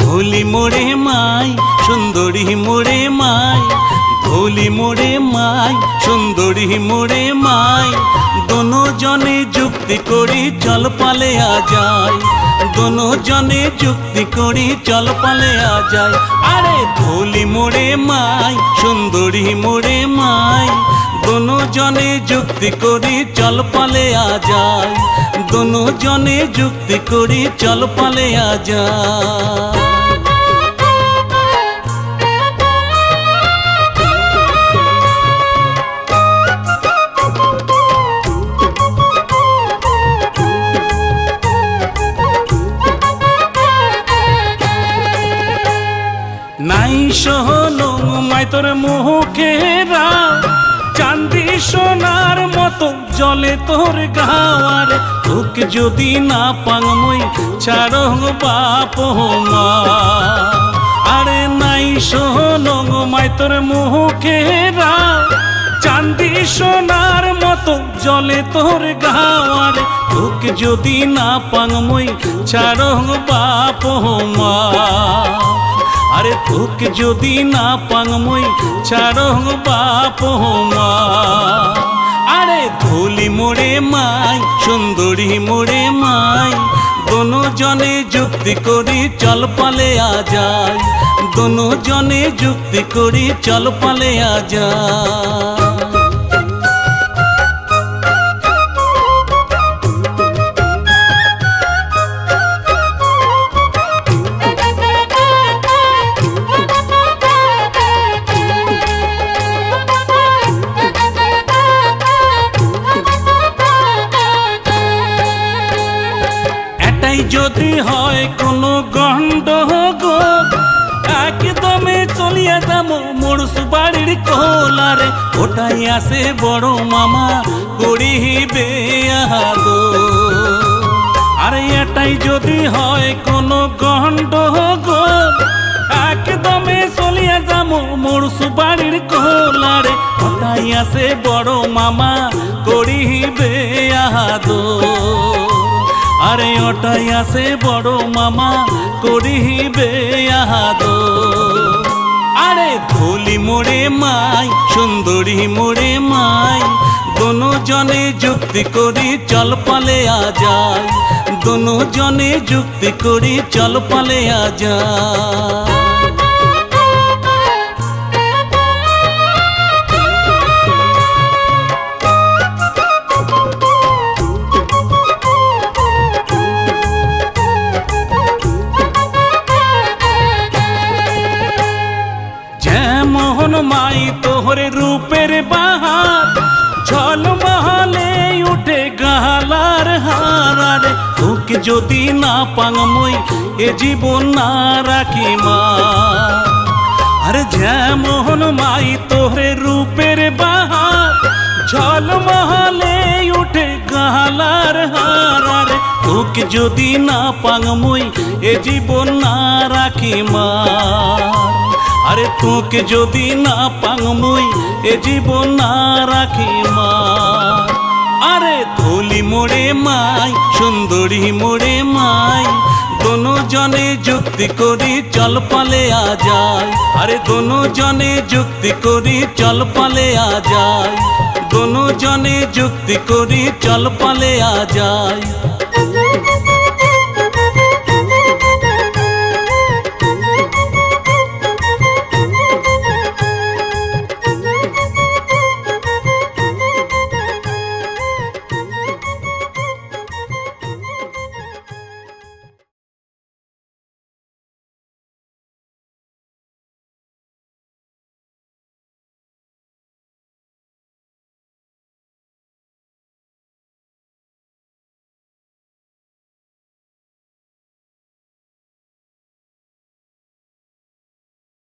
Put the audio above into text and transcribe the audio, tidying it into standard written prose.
ধুলি মোড়ে মাই সুন্দরী মোড়ে মাই, ধুলি মোড়ে মাই সুন্দরী মোড়ে মাই, দোনো জনে যুক্তি করি চল পালে আ যায়, দোনো জনে যুক্তি করি চল পালে আ যায়। আরে ধুলি মোড়ে মাই সুন্দরী মোড়ে মাই, দোনো জনে যুক্তি করি চল পালে আ যায়, দোনো জনে যুক্তি করি চল পালে আ যায়। নাই সহলো মাই তোর মুখেরা, চাঁদি সোনার মতো জলে তোর গাওয়ার, তোকে যদি না পাংমই ছাড়ো বাপ মা। আরে নাই সহলো মাই তোর মুখেরা, চাঁদি সোনার মতো জলে তোর গাওয়ার, তোকে যদি না পাংমই ছাড়ো বাপ মা। আরে তোকে যদি না পাংমই ছাড়ো বাপ মা। আরে ধুলি মোড়ে মাই সুন্দরী মোড়ে মাই, দোনো জনে যুক্তি করি চল পালে আ যায়, দোনো জনে যুক্তি করি চল পালে আ যায়। যদি হয় কোনো গন্ডগোল, একদমে চলিয়া যাবো মোর সুবাড়ির কোলারে, ওটাই আসে বড় মামা করিবে আদর। আরে এটাই যদি হয় কোনো গন্ডগোল, একদমে চলিয়া যাবো মোর সুবাড়ির কোলারে, ওটাই আসে বড় মামা করিবে আদর। আরে ওটাই আসে বড় মামা করিবে আদর। আরে ধুলি মোড়ে মাই সুন্দরী মোড়ে মাই, দোনো জনে যুক্তি করি চল পালে আ যায়, দোনো জনে যুক্তি করি চল পালে আ যায়। মোহন মাই তোহরে রূপের বাহার, ঝলমহলে উঠে গালার হারারে, তোকে যদি না পাংমই এ জীবন না রাখি মা। আরে মোহন মাই তোহরে রূপের বাহার, ঝলমহলে উঠে গালার হারারে, তোকে যদি না পাংমই এ জীবন না রাখি মা। আরে তোকে যদি না পাংমই এ জীবন না রাখি মা। আরে ধুলি মোড়ে মাই সুন্দরী মোড়ে মাই, দোনো জনে যুক্তি করি চল পালে আ যায়, আরে দোনো জনে যুক্তি করি চল পালে আ যায়, দোনো জনে যুক্তি করি চল পালে আ যায়।